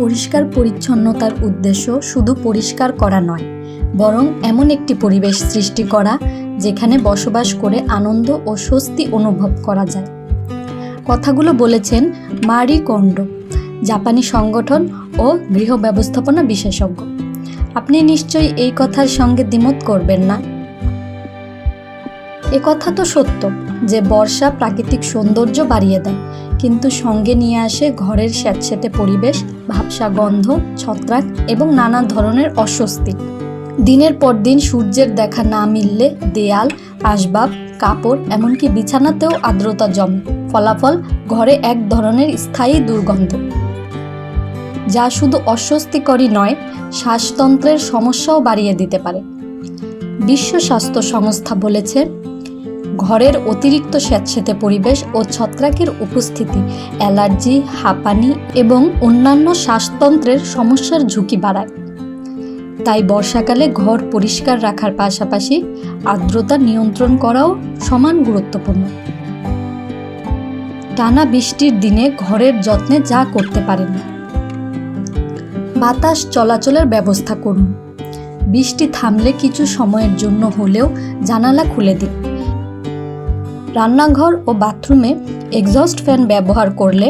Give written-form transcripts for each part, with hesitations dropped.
পরিষ্কার পরিচ্ছন্নতার উদ্দেশ্য শুধু পরিষ্কার করা নয়, বরং এমন একটি পরিবেশ সৃষ্টি করা যেখানে বসবাস করে আনন্দ ও স্বস্তি অনুভব করা যায়। কথাগুলো বলেছেন মারি কোন্ডো, জাপানি সংগঠন ও গৃহ ব্যবস্থাপনা বিশেষজ্ঞ। আপনি নিশ্চয়ই এই কথার সঙ্গে দ্বিমত করবেন না। এ কথা তো সত্য যে বর্ষা প্রাকৃতিক সৌন্দর্য বাড়িয়ে দেয়, কিন্তু সঙ্গে নিয়ে আসে ঘরের স্যাঁতসেঁতে পরিবেশ, ভাবসা গন্ধ, ছত্রাক এবং নানা ধরনের অস্বস্তি। দিনের পর দিন সূর্যের দেখা না মিললে দেয়াল, আসবাব, কাপড়, এমনকি বিছানাতেও আর্দ্রতা জমে। ফলাফল ঘরে এক ধরনের স্থায়ী দুর্গন্ধ, যা শুধু অস্বস্তিকরই নয়, শ্বাসতন্ত্রের সমস্যাও বাড়িয়ে দিতে পারে। বিশ্ব স্বাস্থ্য সংস্থা বলেছে, ঘরের অতিরিক্ত স্যাঁতসেঁতে পরিবেশ ও ছত্রাকের উপস্থিতি অ্যালার্জি, হাঁপানি এবং অন্যান্য শ্বাসতন্ত্রের সমস্যার ঝুঁকি বাড়ায়। তাই বর্ষাকালে ঘর পরিষ্কার রাখার পাশাপাশি আর্দ্রতা নিয়ন্ত্রণ করাও সমান গুরুত্বপূর্ণ। টানা বৃষ্টির দিনে ঘরের যত্নে যা করতে পারেন: বাতাস চলাচলের ব্যবস্থা করুন। বৃষ্টি থামলে কিছু সময়ের জন্য হলেও জানালা খুলে দিন। রান্নাঘর ও বাথরুমে এক্সস্ট ফ্যান ব্যবহার করলে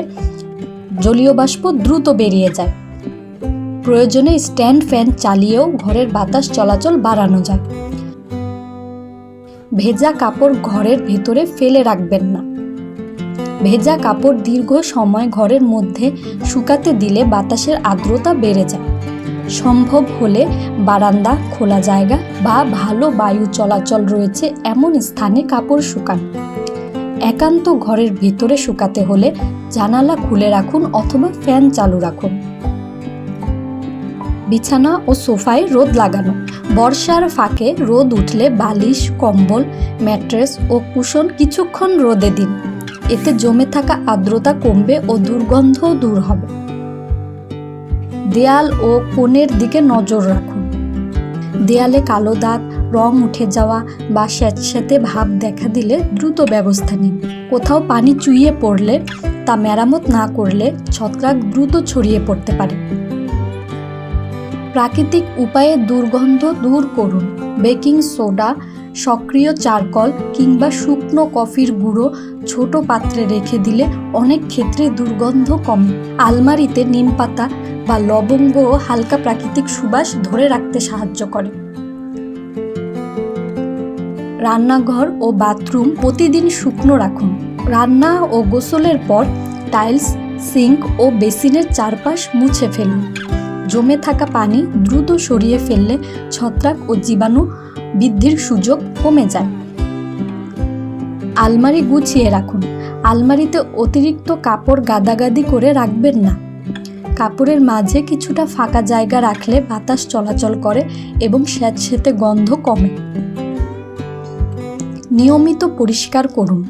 জলীয় বাষ্প দ্রুত বেরিয়ে যায়। প্রয়োজনে স্ট্যান্ড ফ্যান চালিয়েও ঘরের বাতাস চলাচল বাড়ানো যায়। ভেজা কাপড় ঘরের ভেতরে ফেলে রাখবেন না। ভেজা কাপড় দীর্ঘ সময় ঘরের মধ্যে শুকাতে দিলে বাতাসের আর্দ্রতা বেড়ে যায়। সম্ভব হলে বারান্দা, খোলা জায়গা বা ভালো বায়ু চলাচল রয়েছে এমন স্থানে কাপড় শুকান। একান্ত ঘরের ভেতরে শুকাতে হলে জানালা খুলে রাখুন অথবা ফ্যান চালু রাখুন। বিছানা ও সোফায় রোদ লাগানো। বর্ষার ফাঁকে রোদ উঠলে বালিশ, কম্বল, ম্যাট্রেস ও কুশন কিছুক্ষণ রোদে দিন। এতে জমে থাকা আর্দ্রতা কমবে ও দুর্গন্ধও দূর হবে। দেয়াল ও কোণের দিকে নজর রাখুন। দেয়ালে কালো দাগ, রং উঠে যাওয়া বা স্যাঁতসেঁতে ভাব দেখা দিলে দ্রুত ব্যবস্থা নিন। কোথাও পানি চুইয়ে পড়লে তা মেরামত না করলে ছত্রাক দ্রুত ছড়িয়ে পড়তে পারে। প্রাকৃতিক উপায়ে দুর্গন্ধ দূর করুন। বেকিং সোডা, সক্রিয় চারকোল কিংবা শুকনো কফির গুঁড়ো ছোট পাত্রে রেখে দিলে অনেক ক্ষেত্রে দুর্গন্ধ কমে। আলমারিতে নিম পাতা বা লবঙ্গ হালকা প্রাকৃতিক সুবাস ধরে রাখতে সাহায্য করে। রান্নাঘর ও বাথরুম প্রতিদিন শুকনো রাখুন। রান্না ও গোসলের পর টাইলস, সিঙ্ক ও বেসিনের চারপাশ মুছে ফেলুন। জমে থাকা পানি দ্রুত সরিয়ে ফেললে ছত্রাক ও জীবাণু বৃদ্ধির সুযোগ কমে যায়। আলমারি গুছিয়ে রাখুন। আলমারিতে অতিরিক্ত কাপড় গাদাগাদি করে রাখবেন না। কাপড়ের মাঝে কিছুটা ফাঁকা জায়গা রাখলে বাতাস চলাচল করে এবং স্যাঁতসেঁতে গন্ধ কমে। নিয়মিত পরিষ্কার করুন।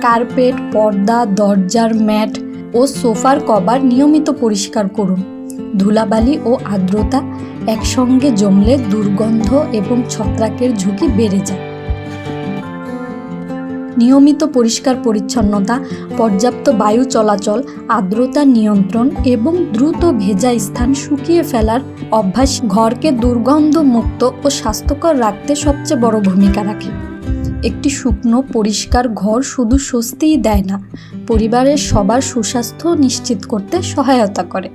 কার্পেট, পর্দা, দরজার ম্যাট ও সোফার কভার নিয়মিত পরিষ্কার করুন। ধুলাবালি ও আর্দ্রতা একসঙ্গে জমলে দুর্গন্ধ এবং ছত্রাকের ঝুঁকি বেড়ে যায়। নিয়মিত পরিষ্কার পরিচ্ছন্নতা, পর্যাপ্ত বায়ু চলাচল, আর্দ্রতা নিয়ন্ত্রণ এবং দ্রুত ভেজা স্থান শুকিয়ে ফেলার অভ্যাস ঘরকে দুর্গন্ধ মুক্ত ও স্বাস্থ্যকর রাখতে সবচেয়ে বড় ভূমিকা রাখে। একটি শুকনো, পরিষ্কার ঘর শুধু স্বস্তিই দেয় না, পরিবারের সবার সুস্বাস্থ্য নিশ্চিত করতে সহায়তা করে।